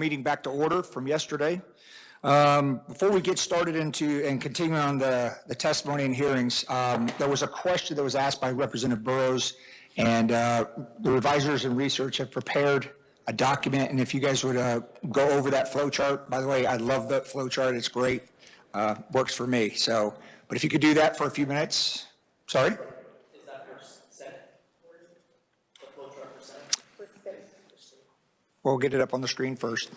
meeting back to order from yesterday. Before we get started into and continue on the testimony and hearings, there was a question that was asked by Representative Burrows, and the revisers and research have prepared a document, and if you guys would go over that flow chart. By the way, I love that flow chart. It's great. Works for me. So, but if you could do that for a few minutes. Sorry? Is that for Senate? The flow chart for Senate? For State. We'll get it up on the screen first.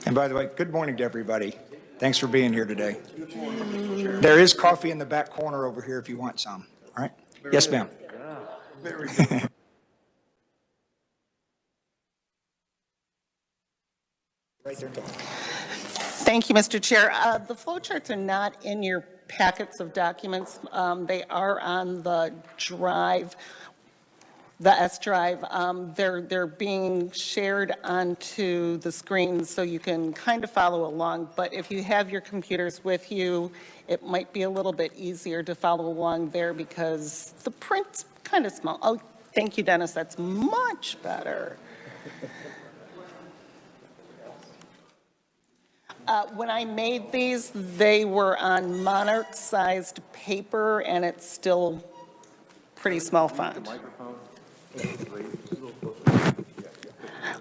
And by the way, good morning to everybody. Thanks for being here today. There is coffee in the back corner over here if you want some. All right? Yes, ma'am. Very good. Right there. Thank you, Mr. Chair. The flowcharts are not in your packets of documents. They are on the drive, the S drive. They're being shared onto the screen so you can kind of follow along. But if you have your computers with you, it might be a little bit easier to follow along there because the print's kind of small. Oh, thank you, Dennis. That's much better. When I made these, they were on monarch-sized paper, and it's still pretty small font.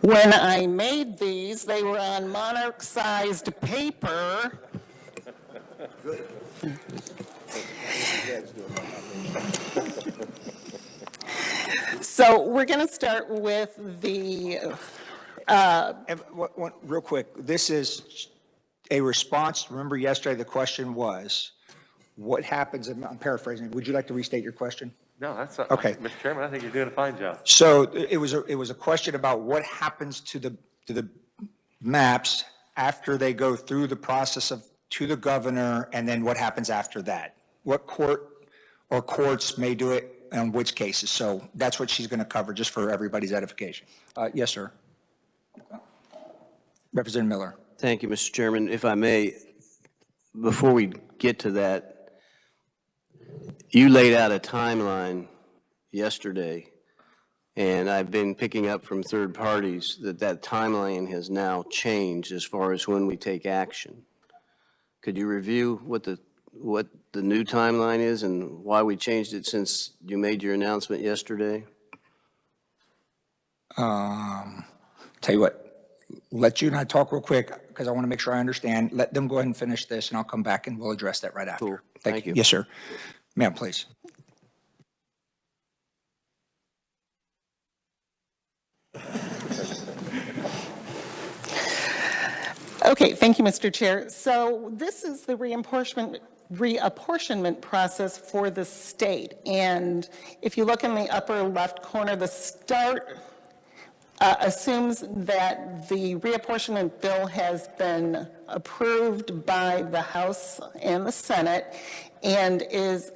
When I made these, they were on monarch-sized paper. So we're going to start with the... real quick, this is a response. Remember yesterday the question was, what happens, I'm paraphrasing, would you like to restate your question? No, that's okay. Mr. Chairman, I think you're doing a fine job. So it was a question about what happens to the maps after they go through the process to the governor, and then what happens after that. What court or courts may do it in which cases. So that's what she's going to cover, just for everybody's edification. Yes, sir. Representative Miller. Thank you, Mr. Chairman. If I may, before we get to that, you laid out a timeline yesterday, and I've been picking up from third parties that timeline has now changed as far as when we take action. Could you review what the new timeline is and why we changed it since you made your announcement yesterday? Tell you what, let you and I talk real quick because I want to make sure I understand. Let them go ahead and finish this, and I'll come back and we'll address that right after. Cool. Thank you. Yes, sir. Ma'am, please. Okay, thank you, Mr. Chair. So this is the reapportionment process for the state. And if you look in the upper left corner, the start assumes that the reapportionment bill has been approved by the House and the Senate and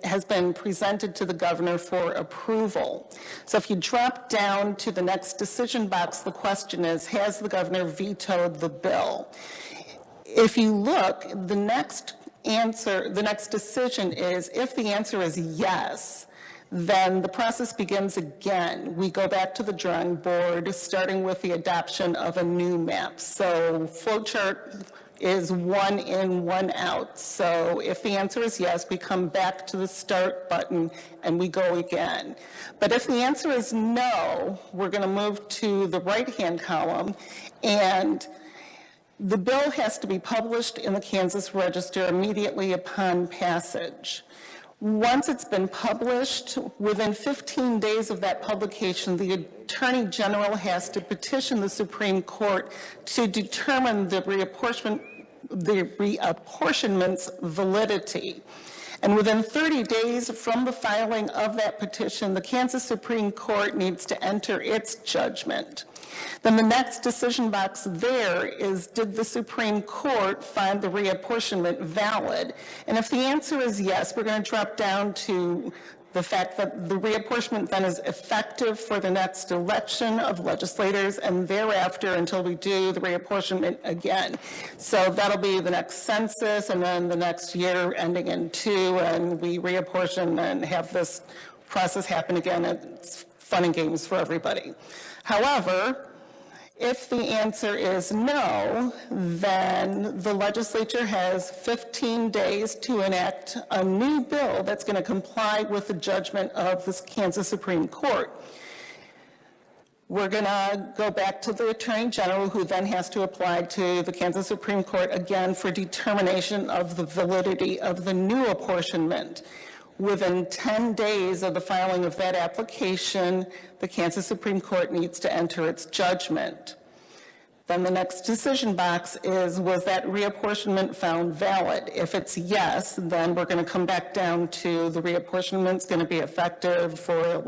has been presented to the governor for approval. So if you drop down to the next decision box, the question is, has the governor vetoed the bill? If you look, the next decision is, if the answer is yes, then the process begins again. We go back to the drawing board, starting with the adoption of a new map. So flowchart is 1 in, 1 out. So if the answer is yes, we come back to the start button and we go again. But if the answer is no, we're going to move to the right-hand column, and the bill has to be published in the Kansas Register immediately upon passage. Once it's been published, within 15 days of that publication, the Attorney General has to petition the Supreme Court to determine the reapportionment's validity. And within 30 days from the filing of that petition, the Kansas Supreme Court needs to enter its judgment. Then the next decision box there is, did the Supreme Court find the reapportionment valid? And if the answer is yes, we're going to drop down to The fact that the reapportionment then is effective for the next election of legislators and thereafter until we do the reapportionment again. So that'll be the next census and then the next year ending in 2, and we reapportion and have this process happen again. It's fun and games for everybody. However, if the answer is no, then the legislature has 15 days to enact a new bill that's going to comply with the judgment of the Kansas Supreme Court. We're going to go back to the Attorney General, who then has to apply to the Kansas Supreme Court again for determination of the validity of the new apportionment. Within 10 days of the filing of that application, the Kansas Supreme Court needs to enter its judgment. Then the next decision box is, was that reapportionment found valid? If it's yes, then we're going to come back down to the reapportionment's going to be effective for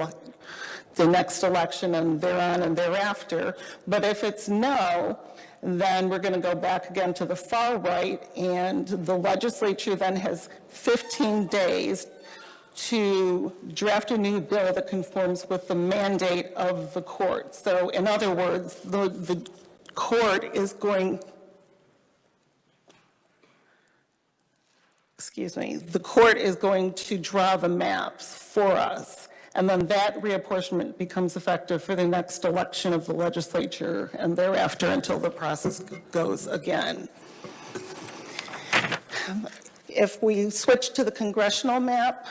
the next election and thereon and thereafter. But if it's no, then we're going to go back again to the far right, and the legislature then has 15 days to draft a new bill that conforms with the mandate of the court. So in other words, the court is going, the court is going to draw the maps for us, and then that reapportionment becomes effective for the next election of the legislature and thereafter until the process goes again. If we switch to the congressional map,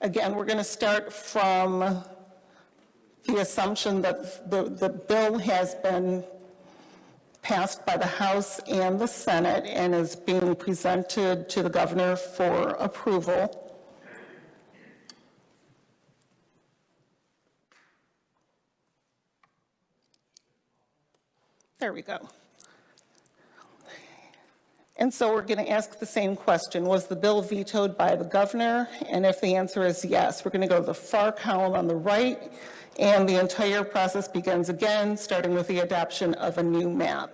again, we're going to start from the assumption that the bill has been passed by the House and the Senate and is being presented to the governor for approval. There we go. And so we're going to ask the same question. Was the bill vetoed by the governor? And if the answer is yes, we're going to go to the far column on the right, and the entire process begins again, starting with the adoption of a new map.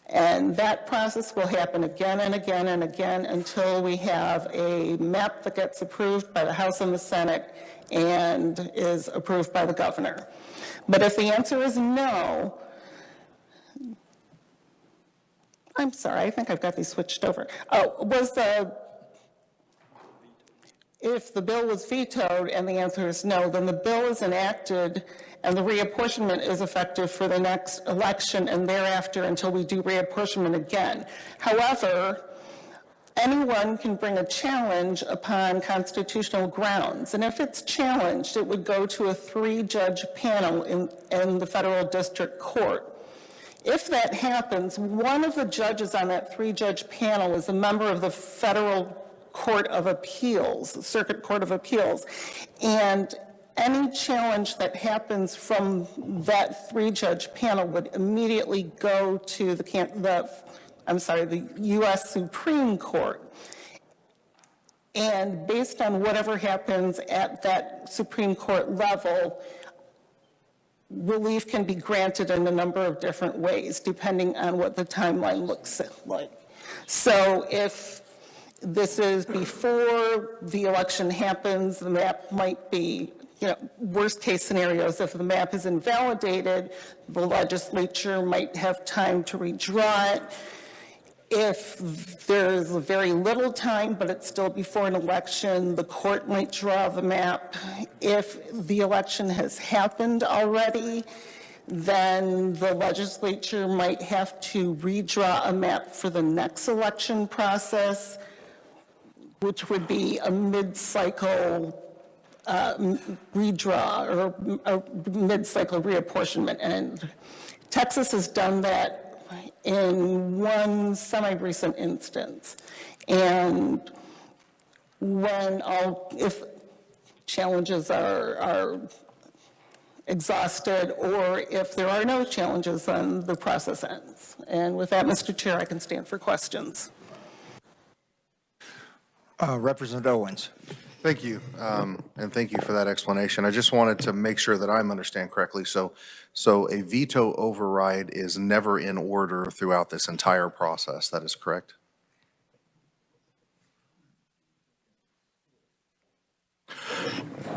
And that process will happen again and again and again until we have a map that gets approved by the House and the Senate and is approved by the governor. But if the answer is no, I'm sorry, I think I've got these switched over. If the bill was vetoed and the answer is no, then the bill is enacted and the reapportionment is effective for the next election and thereafter until we do reapportionment again. However, anyone can bring a challenge upon constitutional grounds, and if it's challenged, it would go to a 3-judge panel in the federal district court. If that happens, one of the judges on that 3-judge panel is a member of the Federal Court of Appeals, Circuit Court of Appeals, and any challenge that happens from that 3-judge panel would immediately go to the U.S. Supreme Court. And based on whatever happens at that Supreme Court level, relief can be granted in a number of different ways, depending on what the timeline looks like. So if this is before the election happens, the map might be, worst case scenarios, if the map is invalidated, the legislature might have time to redraw it. If there's very little time, but it's still before an election, the court might draw the map. If the election has happened already, then the legislature might have to redraw a map for the next election process, which would be a mid-cycle redraw or a mid-cycle reapportionment. And Texas has done that in one semi-recent instance. And if challenges are exhausted, or if there are no challenges, then the process ends. And with that, Mr. Chair, I can stand for questions. Representative Owens. Thank you, and thank you for that explanation. I just wanted to make sure that I'm understand correctly. So a veto override is never in order throughout this entire process. That is correct?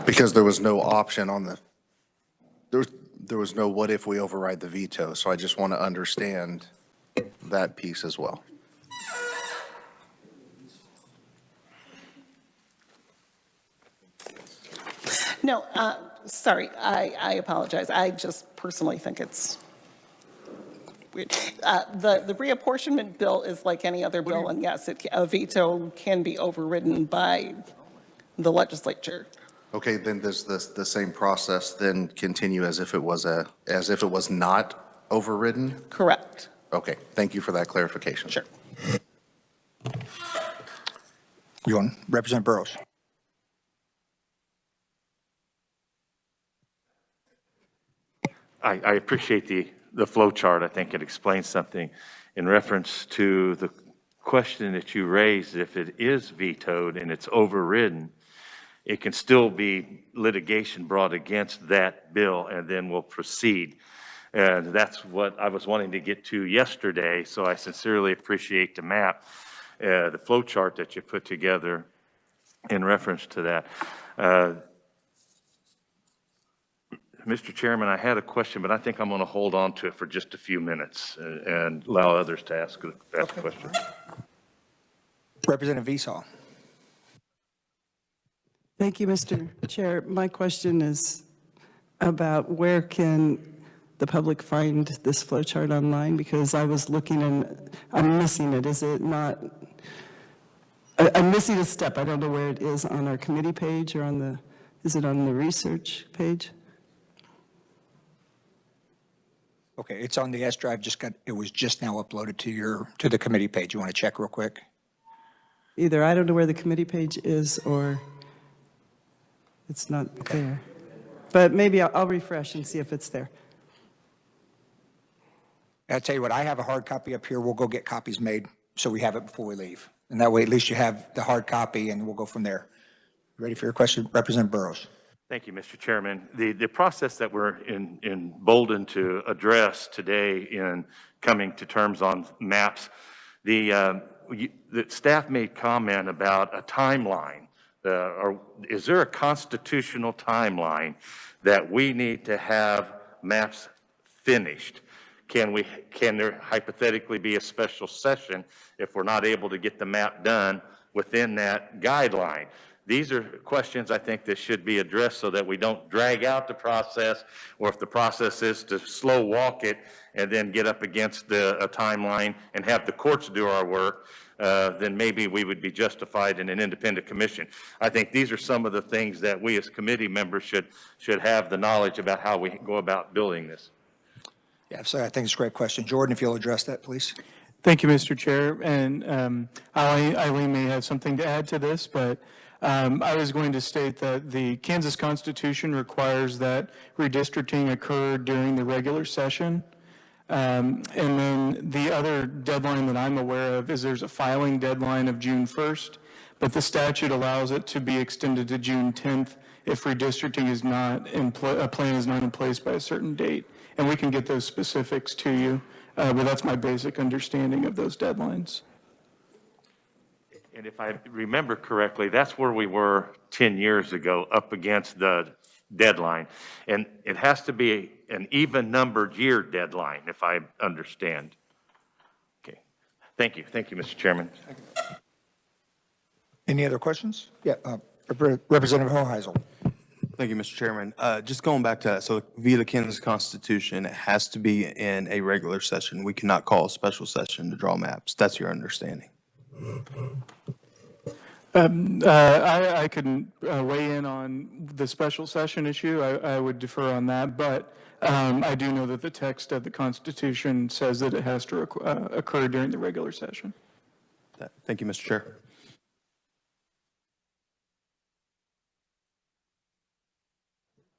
Because there was no option on there was no what if we override the veto, so I just want to understand that piece as well. No, sorry, I apologize. I just personally think it's weird. The reapportionment bill is like any other bill, and yes, a veto can be overridden by the legislature. Okay, then does the same process then continue as if it was not overridden? Correct. Okay, thank you for that clarification. Sure. You on, Representative Burrows? I appreciate the flow chart. I think it explains something in reference to the question that you raised. If it is vetoed and it's overridden, it can still be litigation brought against that bill, and then we'll proceed. And that's what I was wanting to get to yesterday, so I sincerely appreciate the map, the flow chart that you put together in reference to that. Mr. Chairman, I had a question, but I think I'm going to hold on to it for just a few minutes and allow others to ask a question. Representative Esau. Thank you, Mr. Chair. My question is about where can the public find this flow chart online? Because I was looking and I'm missing it. Is it not? I'm missing a step. I don't know where it is on our committee page or is it on the research page? Okay, it's on the S drive. It was just now uploaded to the committee page. You want to check real quick? Either I don't know where the committee page is or it's not there. But maybe I'll refresh and see if it's there. I'll tell you what, I have a hard copy up here. We'll go get copies made so we have it before we leave. And that way, at least you have the hard copy and we'll go from there. Ready for your question? Representative Burrows. Thank you, Mr. Chairman. The process that we're emboldened to address today in coming to terms on maps, the staff made comment about a timeline. Is there a constitutional timeline that we need to have maps finished? Can there hypothetically be a special session if we're not able to get the map done within that guideline? These are questions I think that should be addressed so that we don't drag out the process, or if the process is to slow walk it and then get up against a timeline and have the courts do our work, then maybe we would be justified in an independent commission. I think these are some of the things that we as committee members should have the knowledge about how we go about building this. Yeah, so I think it's a great question. Jordan, if you'll address that, please. Thank you, Mr. Chair. And Eileen may have something to add to this, but I was going to state that the Kansas Constitution requires that redistricting occur during the regular session. And then the other deadline that I'm aware of is there's a filing deadline of June 1st, but the statute allows it to be extended to June 10th if redistricting is not a plan is not in place by a certain date. And we can get those specifics to you, but that's my basic understanding of those deadlines. And if I remember correctly, that's where we were 10 years ago, up against the deadline. And it has to be an even numbered year deadline, if I understand. Okay. Thank you. Thank you, Mr. Chairman. Any other questions? Yeah, Representative Hoheisel. Thank you, Mr. Chairman. Just going back to that, so via the Kansas Constitution, it has to be in a regular session. We cannot call a special session to draw maps. That's your understanding. I couldn't weigh in on the special session issue. I would defer on that, but I do know that the text of the Constitution says that it has to occur during the regular session. Thank you, Mr. Chair.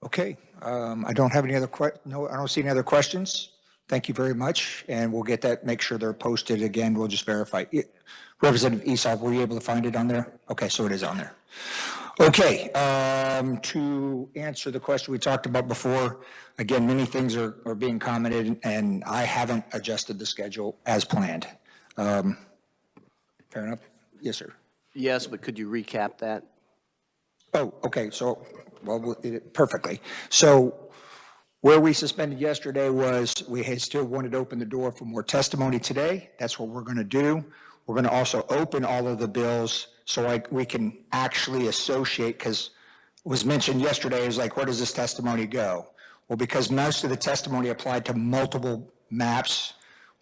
Okay, I don't have any other I don't see any other questions. Thank you very much, and we'll get that, make sure they're posted again. We'll just verify. Representative Esau, were you able to find it on there? Okay, so it is on there. Okay, to answer the question we talked about before, again, many things are being commented, and I haven't adjusted the schedule as planned. Fair enough? Yes, sir. Yes, but could you recap that? Oh, okay, so well, perfectly. So where we suspended yesterday was we had still wanted to open the door for more testimony today. That's what we're going to do. We're going to also open all of the bills so we can actually associate, because it was mentioned yesterday, is like, where does this testimony go? Well, because most of the testimony applied to multiple maps,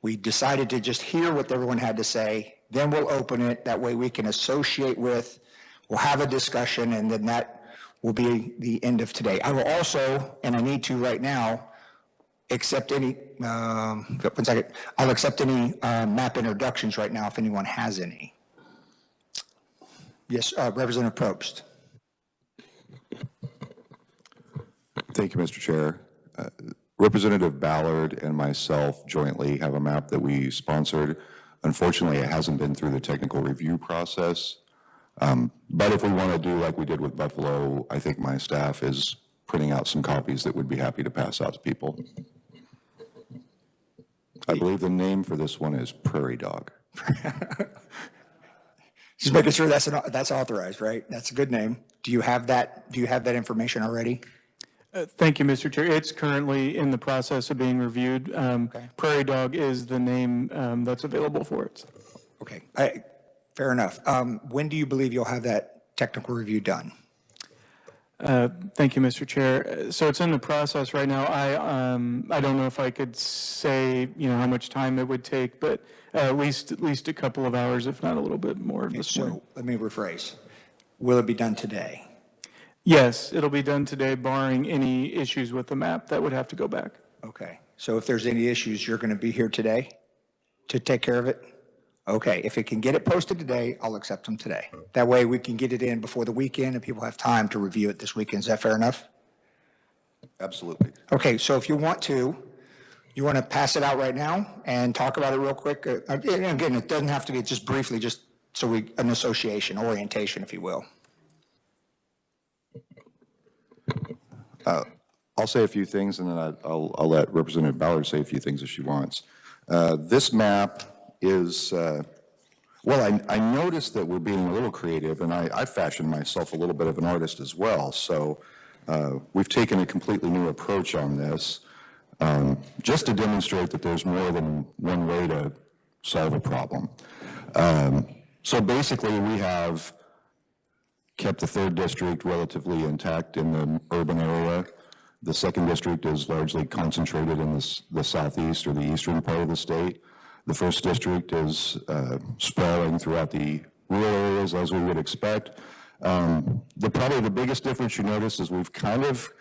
we decided to just hear what everyone had to say, then we'll open it. That way we can associate with, we'll have a discussion, and then that will be the end of today. I will also, and I need to right now, accept any, one second, I'll accept any map introductions right now if anyone has any. Yes, Representative Probst. Thank you, Mr. Chair. Representative Ballard and myself jointly have a map that we sponsored. Unfortunately, it hasn't been through the technical review process. But if we want to do like we did with Buffalo, I think my staff is printing out some copies that would be happy to pass out to people. I believe the name for this one is Prairie Dog. Just making sure that's authorized, right? That's a good name. Do you have that? Do you have that information already? Thank you, Mr. Chair. It's currently in the process of being reviewed. Prairie Dog is the name that's available for it. Okay, fair enough. When do you believe you'll have that technical review done? Thank you, Mr. Chair. So it's in the process right now. I don't know if I could say, how much time it would take, but at least a couple of hours, if not a little bit more this morning. So let me rephrase. Will it be done today? Yes, it'll be done today, barring any issues with the map that would have to go back. Okay, so if there's any issues, you're going to be here today to take care of it? Okay, if it can get it posted today, I'll accept them today. That way we can get it in before the weekend and people have time to review it this weekend. Is that fair enough? Absolutely. Okay, so if you want to pass it out right now and talk about it real quick? Again, it doesn't have to be just briefly, just so an association, orientation, if you will. I'll say a few things, and then I'll let Representative Ballard say a few things if she wants. This map is, I noticed that we're being a little creative, and I fashioned myself a little bit of an artist as well. So we've taken a completely new approach on this, just to demonstrate that there's more than one way to solve a problem. So basically, we have kept the 3rd district relatively intact in the urban area. The 2nd district is largely concentrated in the southeast or the eastern part of the state. The 1st district is sprawling throughout the rural areas, as we would expect. Probably the biggest difference you notice is we've kind of,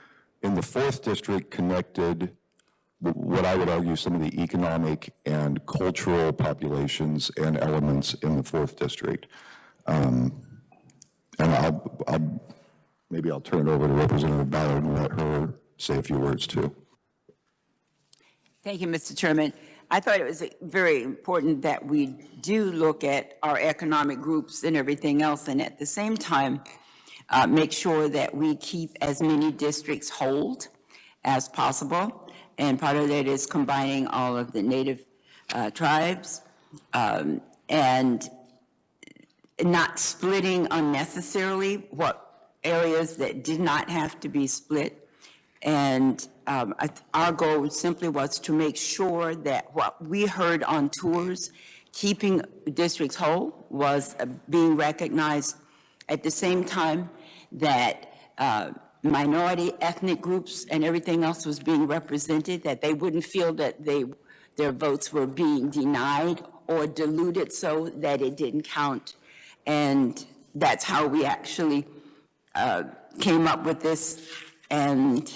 in the 4th district, connected what I would argue some of the economic and cultural populations and elements in the 4th district. And maybe I'll turn it over to Representative Ballard and let her say a few words too. Thank you, Mr. Chairman. I thought it was very important that we do look at our economic groups and everything else, and at the same time, make sure that we keep as many districts whole as possible. And part of that is combining all of the native tribes and not splitting unnecessarily what areas that did not have to be split. And our goal simply was to make sure that what we heard on tours, keeping districts whole, was being recognized at the same time that minority ethnic groups and everything else was being represented, that they wouldn't feel that their votes were being denied or diluted so that it didn't count. And that's how we actually came up with this. And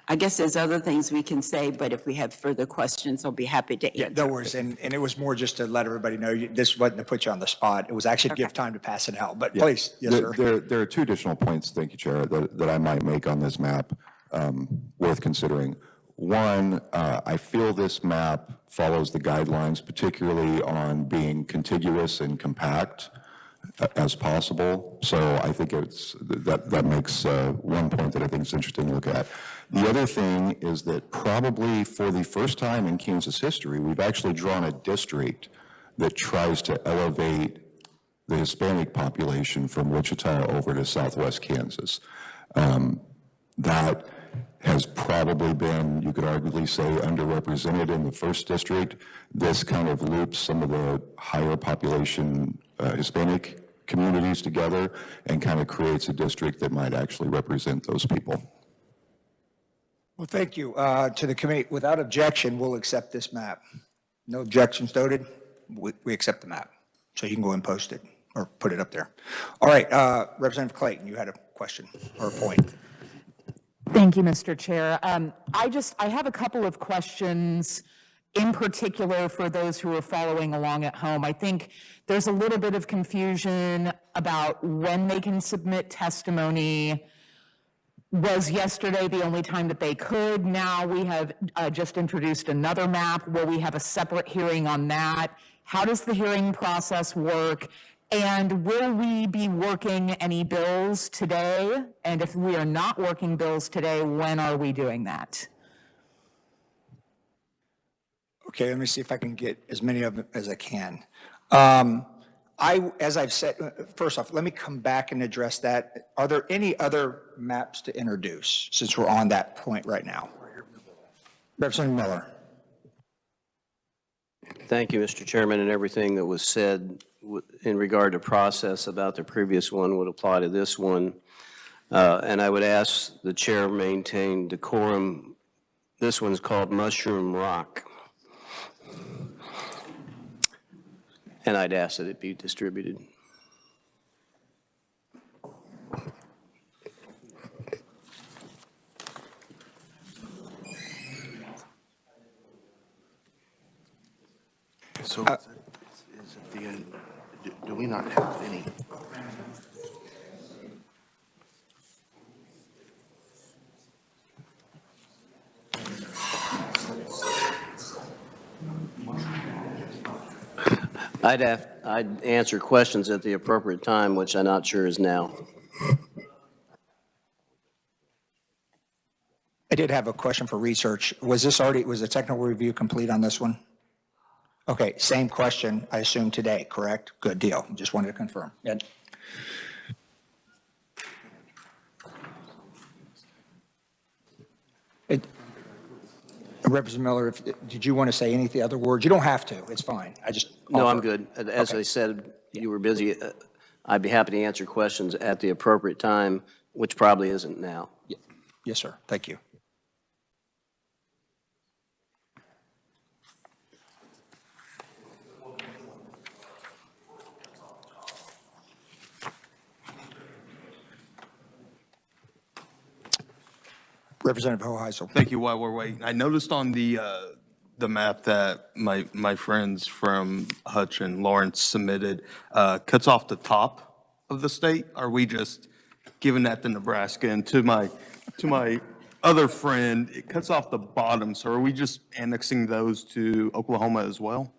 I guess there's other things we can say, but if we have further questions, I'll be happy to answer. Yeah, no worries. And it was more just to let everybody know this wasn't to put you on the spot. It was actually to give time to pass it out. But yeah, please, yes, sir. There are 2 additional points, thank you, Chair, that I might make on this map worth considering. One, I feel this map follows the guidelines, particularly on being contiguous and compact as possible. So I think that makes one point that I think is interesting to look at. The other thing is that probably for the first time in Kansas history, we've actually drawn a district that tries to elevate the Hispanic population from Wichita over to southwest Kansas. that has probably been, you could arguably say, underrepresented in the first district. This kind of loops some of the higher population Hispanic communities together and kind of creates a district that might actually represent those people. Well, thank you to the committee. Without objection, we'll accept this map. No objections noted. We accept the map. So you can go and post it or put it up there. All right, Representative Clayton, you had a question or a point. Thank you, Mr. Chair. I have a couple of questions in particular for those who are following along at home. I think there's a little bit of confusion about when they can submit testimony. Was yesterday the only time that they could? Now we have just introduced another map. Will we have a separate hearing on that? How does the hearing process work? And will we be working any bills today? And if we are not working bills today, when are we doing that? Okay, let me see if I can get as many of them as I can. As I've said, first off, let me come back and address that. Are there any other maps to introduce since we're on that point right now? Representative Miller. Thank you, Mr. Chairman, and everything that was said in regard to process about the previous one would apply to this one. And I would ask the chair maintain decorum. This one's called Mushroom Rock. And I'd ask that it be distributed. So is it the, do we not have any? I'd answer questions at the appropriate time, which I'm not sure is now. I did have a question for research. Was the technical review complete on this one? Okay, same question, I assume today, correct? Good deal. Just wanted to confirm. Ed? Representative Miller, did you want to say anything, other words? You don't have to, it's fine. No, I'm good. As I said, you were busy. I'd be happy to answer questions at the appropriate time, which probably isn't now. Yes, sir. Thank you. Representative Hoheisel. Thank you. While we're waiting, I noticed on the map that my friends from Hutch and Lawrence submitted cuts off the top of the state. Are we just giving that to Nebraska? And to my other friend, it cuts off the bottom. So are we just annexing those to Oklahoma as well?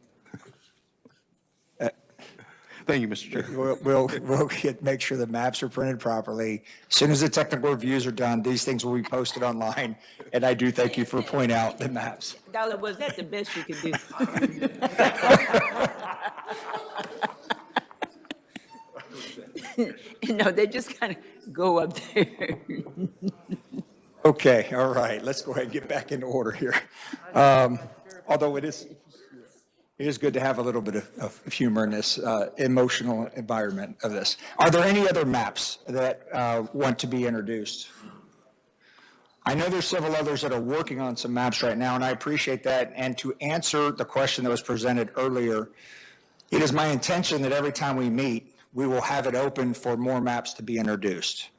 Thank you, Mr. Chair. We'll make sure the maps are printed properly. As soon as the technical reviews are done, these things will be posted online. And I do thank you for pointing out the maps. Dollar, was that the best you could do? No, they just kind of go up there. Okay, all right. Let's go ahead and get back into order here. Although it is good to have a little bit of humor in this emotional environment of this. Are there any other maps that want to be introduced? I know there's several others that are working on some maps right now, and I appreciate that. And to answer the question that was presented earlier, it is my intention that every time we meet, we will have it open for more maps to be introduced.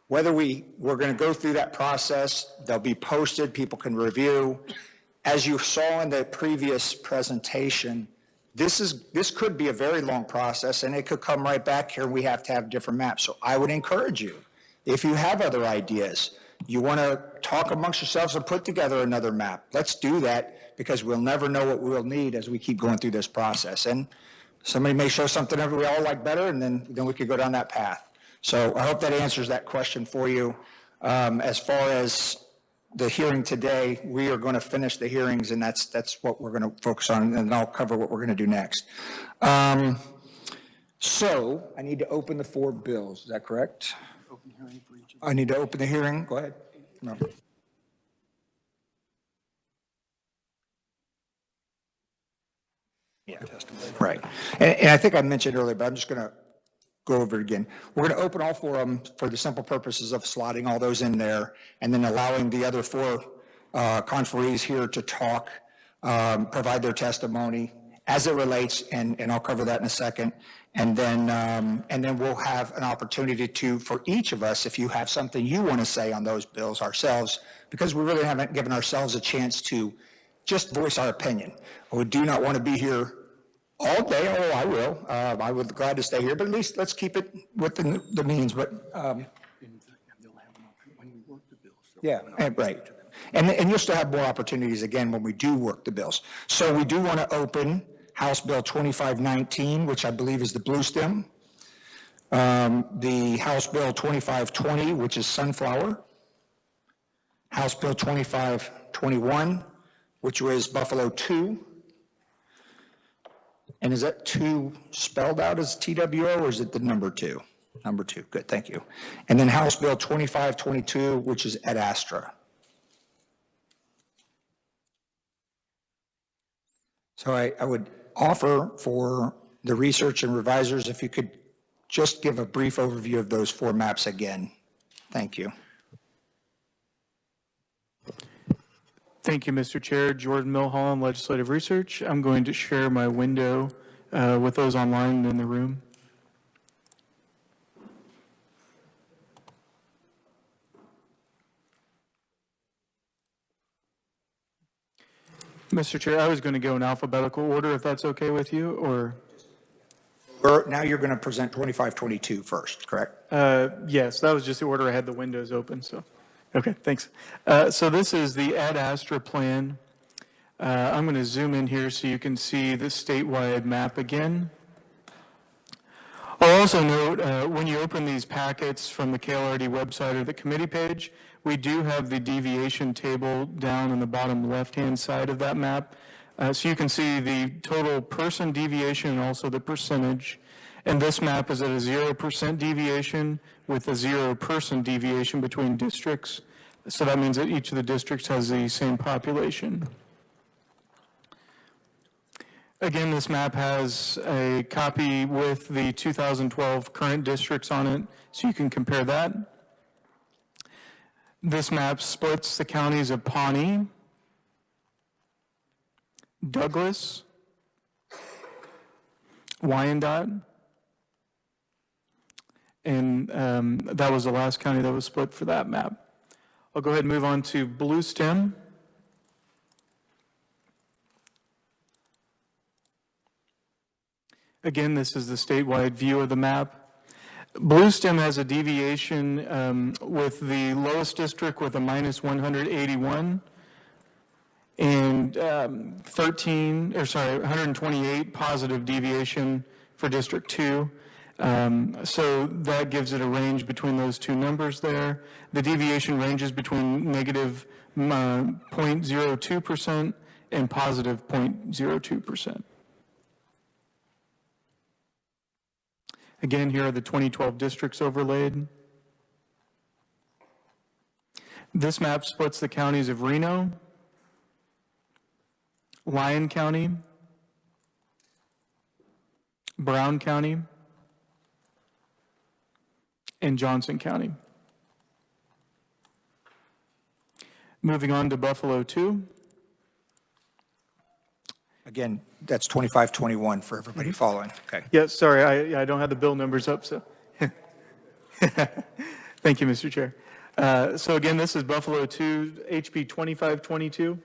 Whether we're going to go through that process, they'll be posted, people can review. As you saw in the previous presentation, this could be a very long process, and it could come right back here. We have to have different maps. So I would encourage you, if you have other ideas, you want to talk amongst yourselves and put together another map. Let's do that, because we'll never know what we'll need as we keep going through this process. And somebody may show something that we all like better, and then we could go down that path. So I hope that answers that question for you. As far as the hearing today, we are going to finish the hearings, and that's what we're going to focus on, and I'll cover what we're going to do next. So I need to open the 4 bills. Is that correct? I need to open the hearing. Go ahead. No. Yeah, right. And I think I mentioned earlier, but I'm just going to go over it again. We're going to open all four of them for the simple purposes of slotting all those in there and then allowing the other four conferees here to talk, provide their testimony as it relates, and I'll cover that in a second. And then we'll have an opportunity to, for each of us, if you have something you want to say on those bills ourselves, because we really haven't given ourselves a chance to just voice our opinion. We do not want to be here all day. Oh, I will. I would be glad to stay here, but at least let's keep it within the means. But yeah, right. And you'll still have more opportunities again when we do work the bills. So we do want to open House Bill 2519, which I believe is the Bluestem. The House Bill 2520, which is Sunflower. House Bill 2521, which was Buffalo 2. And is that 2 spelled out as TWO, or is it the number 2? Number 2, good, thank you. And then House Bill 2522, which is Ad Astra. So I would offer for the research and revisers, if you could just give a brief overview of those 4 maps again. Thank you. Thank you, Mr. Chair. Jordan Milholland, Legislative Research. I'm going to share my window with those online in the room. Mr. Chair, I was going to go in alphabetical order, if that's okay with you, or? Now you're going to present 2522 first, correct? Yes, that was just the order I had the windows open, so. Okay, thanks. So this is the Ad Astra plan. I'm going to zoom in here so you can see the statewide map again. I'll also note, when you open these packets from the KLRD website or the committee page, we do have the deviation table down in the bottom left-hand side of that map. So you can see the total person deviation and also the percentage. And this map is at a 0% deviation with a 0-person deviation between districts. So that means that each of the districts has the same population. Again, this map has a copy with the 2012 current districts on it, so you can compare that. This map splits the counties of Pawnee, Douglas, Wyandotte, and that was the last county that was split for that map. I'll go ahead and move on to Bluestem. Again, this is the statewide view of the map. Bluestem has a deviation with the lowest district with a minus 181 and 128 positive deviation for District 2. So that gives it a range between those two numbers there. The deviation ranges between negative 0.02% and positive 0.02%. Again, here are the 2012 districts overlaid. This map splits the counties of Reno, Lyon County, Brown County, and Johnson County. Moving on to Buffalo 2. Again, that's 2521 for everybody following. Okay. Yes, sorry, I don't have the bill numbers up, so. Thank you, Mr. Chair. So again, this is Buffalo 2, HB 2522.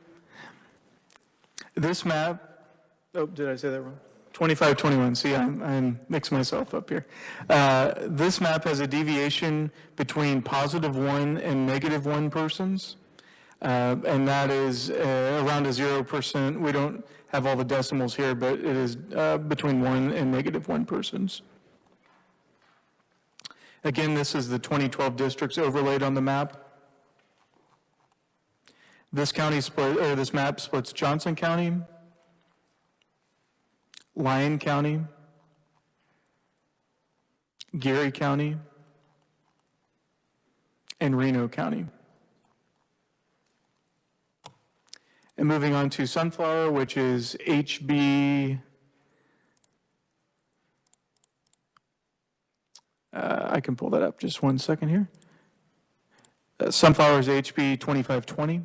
This map, oh, did I say that wrong? 2521, see, I'm mixing myself up here. This map has a deviation between +1 and -1 persons, and that is around a 0%. We don't have all the decimals here, but it is between 1 and -1 persons. Again, this is the 2012 districts overlaid on the map. This county split, or this map splits Johnson County, Lyon County, Geary County, and Reno County. And moving on to Sunflower, which is HB, I can pull that up just one second here. Sunflower is HB 2520.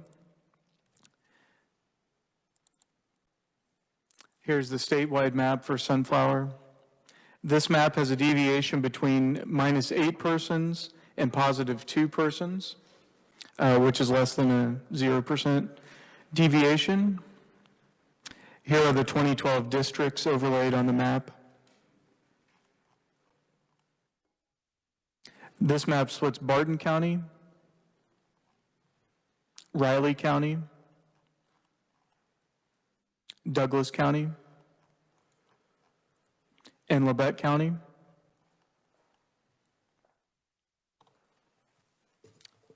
Here's the statewide map for Sunflower. This map has a deviation between -8 persons and +2 persons, which is less than a 0% deviation. Here are the 2012 districts overlaid on the map. This map splits Barton County, Riley County, Douglas County, and Labette County.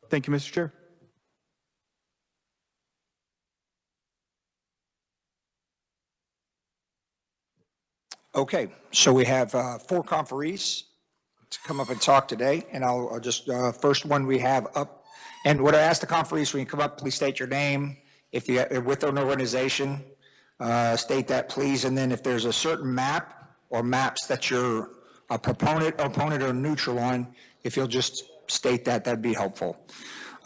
Thank you, Mr. Chair. Okay, so we have 4 conferees to come up and talk today, and I'll just, first one we have up, and what I ask the conferees, when you come up, please state your name. If you're with an organization, state that, please, and then if there's a certain map or maps that you're a proponent, opponent, or neutral on, if you'll just state that, that'd be helpful.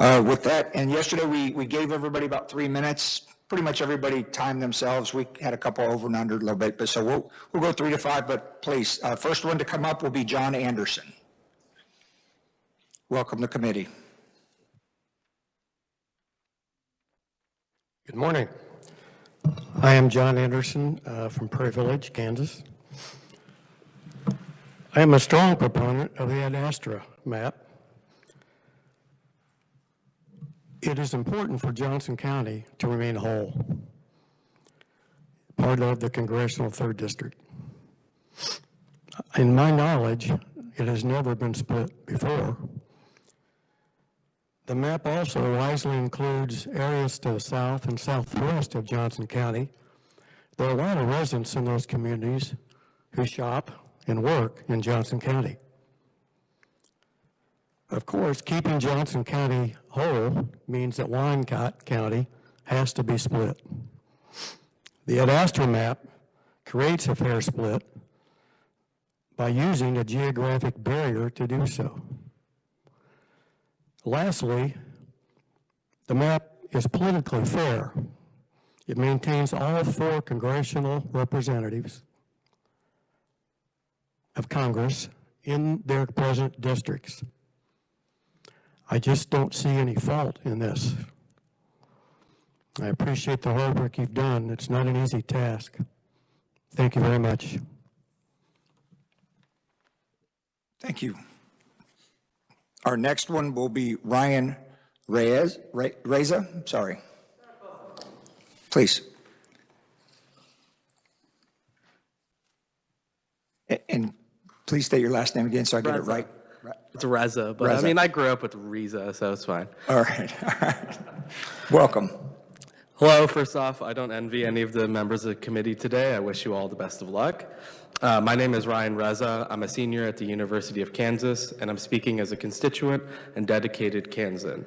With that, and yesterday we gave everybody about 3 minutes. Pretty much everybody timed themselves. We had a couple over and under a little bit, but so we'll go 3 to 5, but please, first one to come up will be John Anderson. Welcome to committee. Good morning. I am John Anderson from Prairie Village, Kansas. I am a strong proponent of the Ad Astra map. It is important for Johnson County to remain whole, part of the Congressional 3rd District. In my knowledge, it has never been split before. The map also wisely includes areas to the south and southwest of Johnson County. There are a lot of residents in those communities who shop and work in Johnson County. Of course, keeping Johnson County whole means that Wyandotte County has to be split. The Ad Astra map creates a fair split by using a geographic barrier to do so. Lastly, the map is politically fair. It maintains all 4 congressional representatives of Congress in their present districts. I just don't see any fault in this. I appreciate the hard work you've done. It's not an easy task. Thank you very much. Thank you. Our next one will be Ryan Reyes, sorry. Please. And please state your last name again so I get it right. It's Reza, but Reza. I mean, I grew up with Reza, so it's fine. All right. Welcome. Hello, first off, I don't envy any of the members of the committee today. I wish you all the best of luck. My name is Ryan Reza. I'm a senior at the University of Kansas, and I'm speaking as a constituent and dedicated Kansan.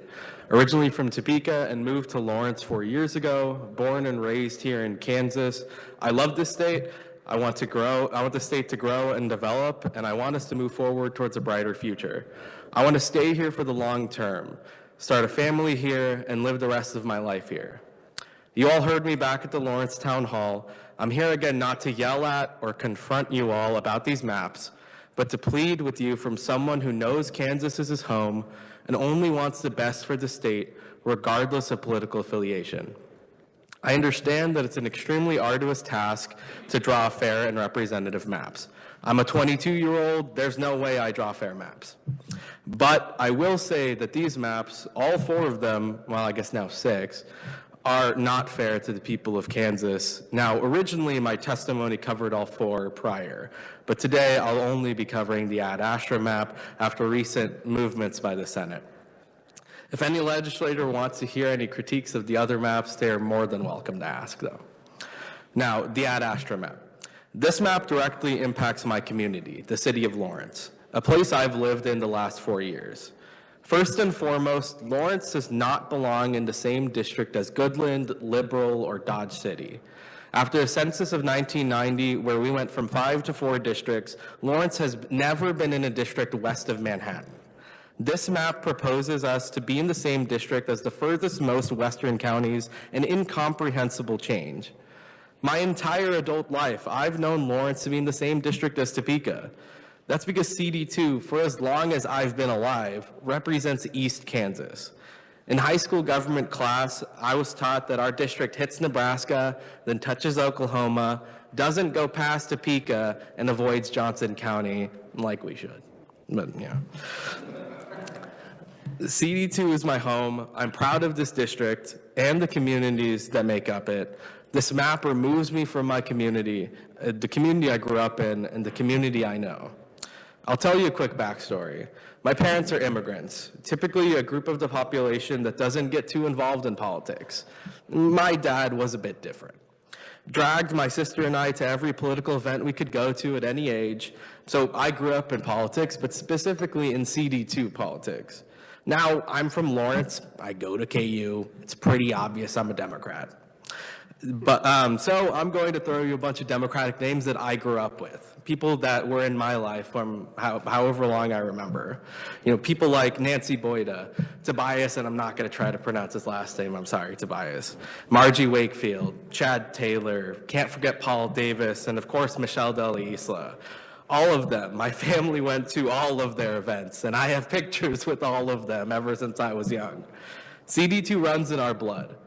Originally from Topeka and moved to Lawrence 4 years ago, born and raised here in Kansas. I love this state. I want the state to grow and develop, and I want us to move forward towards a brighter future. I want to stay here for the long term, start a family here, and live the rest of my life here. You all heard me back at the Lawrence Town Hall. I'm here again not to yell at or confront you all about these maps, but to plead with you from someone who knows Kansas is his home and only wants the best for the state, regardless of political affiliation. I understand that it's an extremely arduous task to draw fair and representative maps. I'm a 22-year-old, there's no way I draw fair maps. But I will say that these maps, all 4 of them, well, I guess now 6, are not fair to the people of Kansas. Now, originally my testimony covered all 4 prior, but today I'll only be covering the Ad Astra map after recent movements by the Senate. If any legislator wants to hear any critiques of the other maps, they're more than welcome to ask, though. Now, the Ad Astra map. This map directly impacts my community, the city of Lawrence, a place I've lived in the last 4 years. First and foremost, Lawrence does not belong in the same district as Goodland, Liberal, or Dodge City. After a census of 1990, where we went from 5 to 4 districts, Lawrence has never been in a district west of Manhattan. This map proposes us to be in the same district as the furthest most western counties, an incomprehensible change. My entire adult life, I've known Lawrence to be in the same district as Topeka. That's because CD2, for as long as I've been alive, represents East Kansas. In high school government class, I was taught that our district hits Nebraska, then touches Oklahoma, doesn't go past Topeka, and avoids Johnson County, like we should. But yeah. CD2 is my home. I'm proud of this district and the communities that make up it. This map removes me from my community, the community I grew up in, and the community I know. I'll tell you a quick backstory. My parents are immigrants, typically a group of the population that doesn't get too involved in politics. My dad was a bit different. Dragged my sister and I to every political event we could go to at any age, so I grew up in politics, but specifically in CD2 politics. Now, I'm from Lawrence, I go to KU, it's pretty obvious I'm a Democrat. But so I'm going to throw you a bunch of Democratic names that I grew up with, people that were in my life from however long I remember. You know, people like Nancy Boyda, Tobias, and I'm not going to try to pronounce his last name, I'm sorry, Tobias, Margie Wakefield, Chad Taylor, can't forget Paul Davis, and of course Michelle Del Isla. All of them. My family went to all of their events, and I have pictures with all of them ever since I was young. CD2 runs in our blood.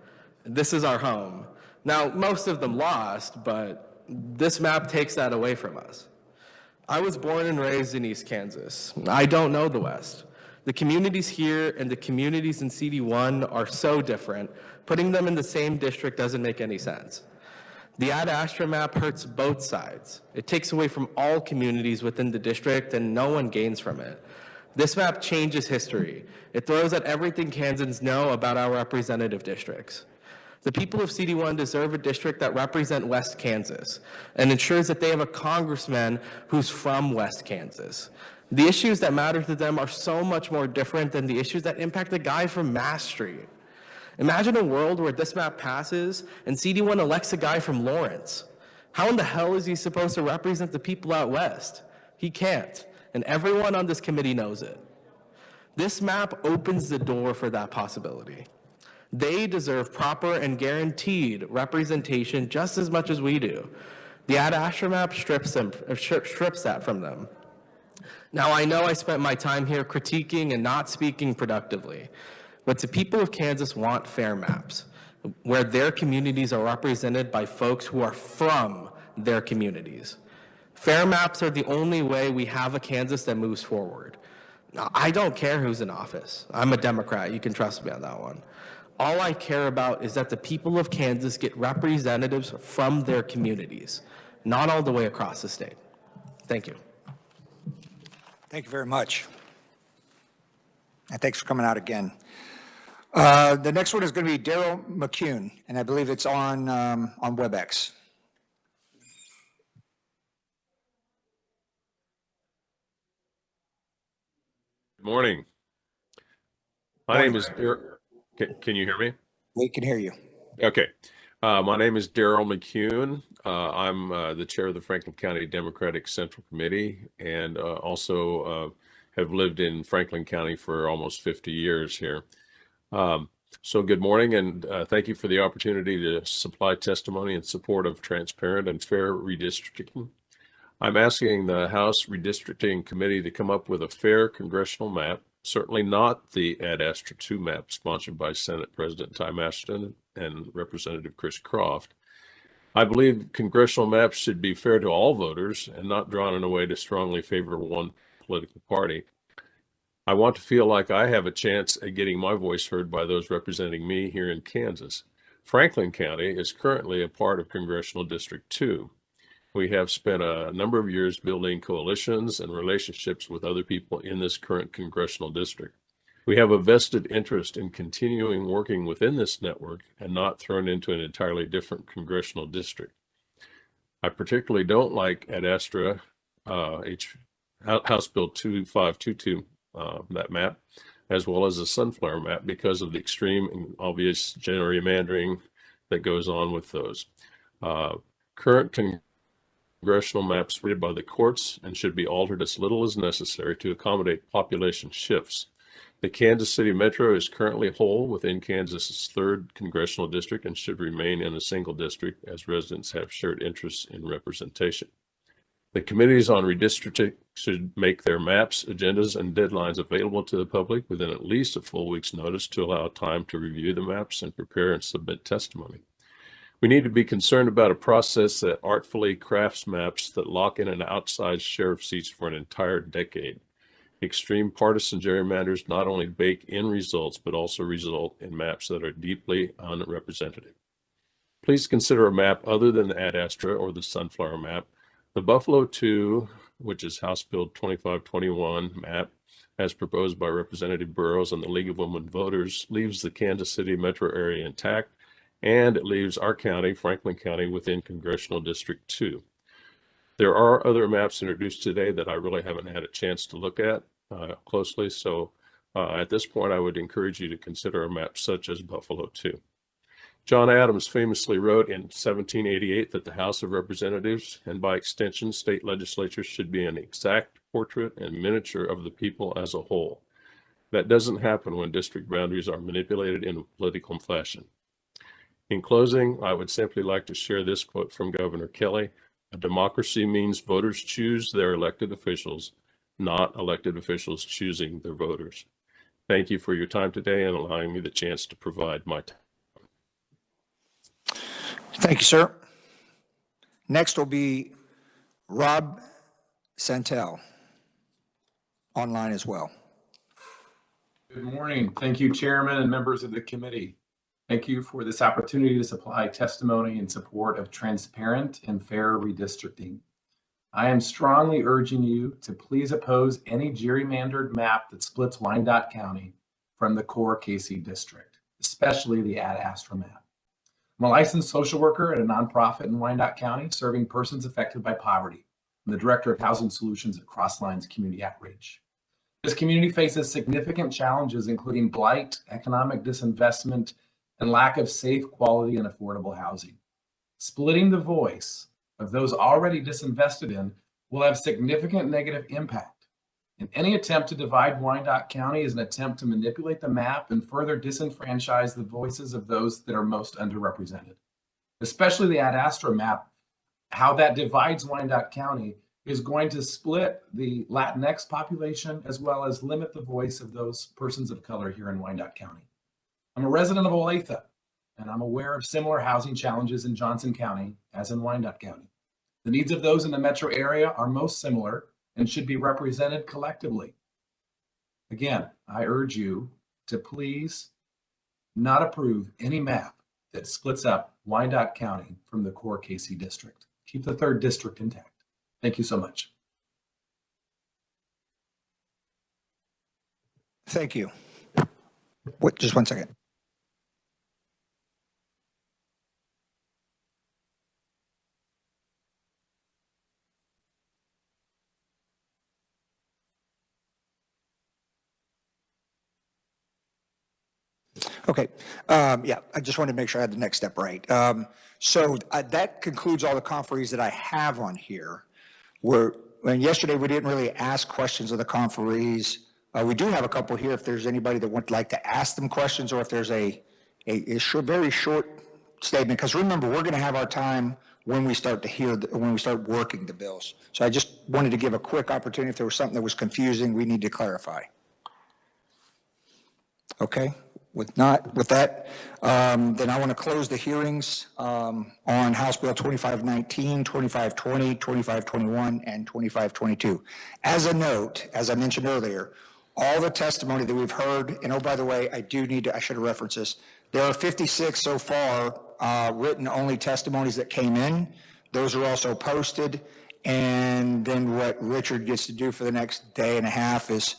This is our home. Now, most of them lost, but this map takes that away from us. I was born and raised in East Kansas. I don't know the West. The communities here and the communities in CD1 are so different, putting them in the same district doesn't make any sense. The Ad Astra map hurts both sides. It takes away from all communities within the district and no one gains from it. This map changes history. It throws at everything Kansans know about our representative districts. The people of CD1 deserve a district that represents West Kansas and ensures that they have a congressman who's from West Kansas. The issues that matter to them are so much more different than the issues that impact the guy from Mass Street. Imagine a world where this map passes and CD1 elects a guy from Lawrence. How in the hell is he supposed to represent the people out west? He can't, and everyone on this committee knows it. This map opens the door for that possibility. They deserve proper and guaranteed representation just as much as we do. The Ad Astra map strips that from them. Now, I know I spent my time here critiquing and not speaking productively, but the people of Kansas want fair maps, where their communities are represented by folks who are from their communities. Fair maps are the only way we have a Kansas that moves forward. Now, I don't care who's in office. I'm a Democrat, you can trust me on that one. All I care about is that the people of Kansas get representatives from their communities, not all the way across the state. Thank you. Thank you very much. And thanks for coming out again. The next one is going to be Daryl McCune, and I believe it's on WebEx. Good morning. My name is Daryl. Can you hear me? We can hear you. Okay. My name is Daryl McCune. I'm the chair of the Franklin County Democratic Central Committee and also have lived in Franklin County for almost 50 years here. So good morning, and thank you for the opportunity to supply testimony in support of transparent and fair redistricting. I'm asking the House Redistricting Committee to come up with a fair congressional map, certainly not the Ad Astra 2 map sponsored by Senate President Ty Masterton and Representative Chris Croft. I believe congressional maps should be fair to all voters and not drawn in a way to strongly favor one political party. I want to feel like I have a chance at getting my voice heard by those representing me here in Kansas. Franklin County is currently a part of Congressional District 2. We have spent a number of years building coalitions and relationships with other people in this current congressional district. We have a vested interest in continuing working within this network and not thrown into an entirely different congressional district. I particularly don't like Ad Astra, House Bill 2522, that map. as well as a sunflower map because of the extreme and obvious gerrymandering that goes on with those. Current congressional maps read by the courts and should be altered as little as necessary to accommodate population shifts. The Kansas City Metro is currently whole within Kansas's 3rd congressional district and should remain in a single district as residents have shared interests in representation. The committees on redistricting should make their maps, agendas, and deadlines available to the public within at least a full week's notice to allow time to review the maps and prepare and submit testimony. We need to be concerned about a process that artfully crafts maps that lock in an outsized share of seats for an entire decade. Extreme partisan gerrymanders not only bake in results, but also result in maps that are deeply unrepresentative. Please consider a map other than the Ad Astra or the Sunflower map. The Buffalo 2, which is House Bill 2521 map, as proposed by Representative Burrows and the League of Women Voters, leaves the Kansas City metro area intact, and it leaves our county, Franklin County, within Congressional District 2. There are other maps introduced today that I really haven't had a chance to look at closely, so at this point I would encourage you to consider a map such as Buffalo 2. John Adams famously wrote in 1788 that the House of Representatives, and by extension state legislatures, should be an exact portrait and miniature of the people as a whole. That doesn't happen when district boundaries are manipulated in a political fashion. In closing, I would simply like to share this quote from Governor Kelly: "A democracy means voters choose their elected officials, not elected officials choosing their voters." Thank you for your time today and allowing me the chance to provide my time. Thank you, sir. Next will be Rob Santel, online as well. Good morning. Thank you, Chairman and members of the committee. Thank you for this opportunity to supply testimony in support of transparent and fair redistricting. I am strongly urging you to please oppose any gerrymandered map that splits Wyandotte County from the core KC district, especially the Ad Astra map. I'm a licensed social worker at a nonprofit in Wyandotte County serving persons affected by poverty. I'm the director of housing solutions at Crosslines Community Outreach. This community faces significant challenges, including blight, economic disinvestment, and lack of safe, quality, and affordable housing. Splitting the voice of those already disinvested in will have significant negative impact. And any attempt to divide Wyandotte County is an attempt to manipulate the map and further disenfranchise the voices of those that are most underrepresented. Especially the Ad Astra map, how that divides Wyandotte County is going to split the Latinx population as well as limit the voice of those persons of color here in Wyandotte County. I'm a resident of Olathe, and I'm aware of similar housing challenges in Johnson County as in Wyandotte County. The needs of those in the metro area are most similar and should be represented collectively. Again, I urge you to please not approve any map that splits up Wyandotte County from the core KC district. Keep the 3rd district intact. Thank you so much. Thank you. Wait, just one second. Okay. Yeah, I just wanted to make sure I had the next step right. So that concludes all the conferees that I have on here. And yesterday we didn't really ask questions of the conferees. We do have a couple here if there's anybody that would like to ask them questions, or if there's a very short statement, because remember, we're going to have our time when we start when we start working the bills. So I just wanted to give a quick opportunity if there was something that was confusing, we need to clarify. Okay. With that, then I want to close the hearings on House Bill 2519, 2520, 2521, and 2522. As a note, as I mentioned earlier, all the testimony that we've heard, and oh, by the way, I should have referenced this. There are 56 so far written only testimonies that came in. Those are also posted. And then what Richard gets to do for the next day and a half is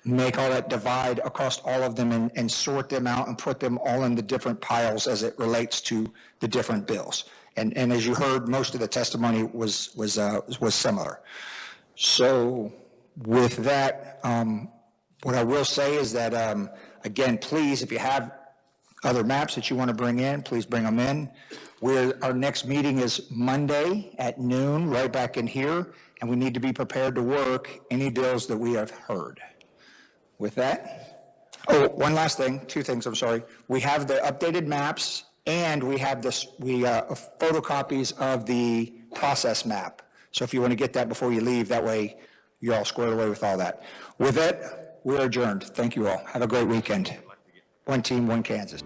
make all that divide across all of them and sort them out and put them all in the different piles as it relates to the different bills. And as you heard, most of the testimony was similar. So with that, What I will say is that, again, please, if you have other maps that you want to bring in, please bring them in. Our next meeting is Monday at noon, right back in here, and we need to be prepared to work any bills that we have heard. With that, oh, one last thing, two things, I'm sorry. We have the updated maps, and we have photocopies of the process map. So if you want to get that before you leave, that way you're all squared away with all that. With it, we're adjourned. Thank you all. Have a great weekend. One team, one Kansas.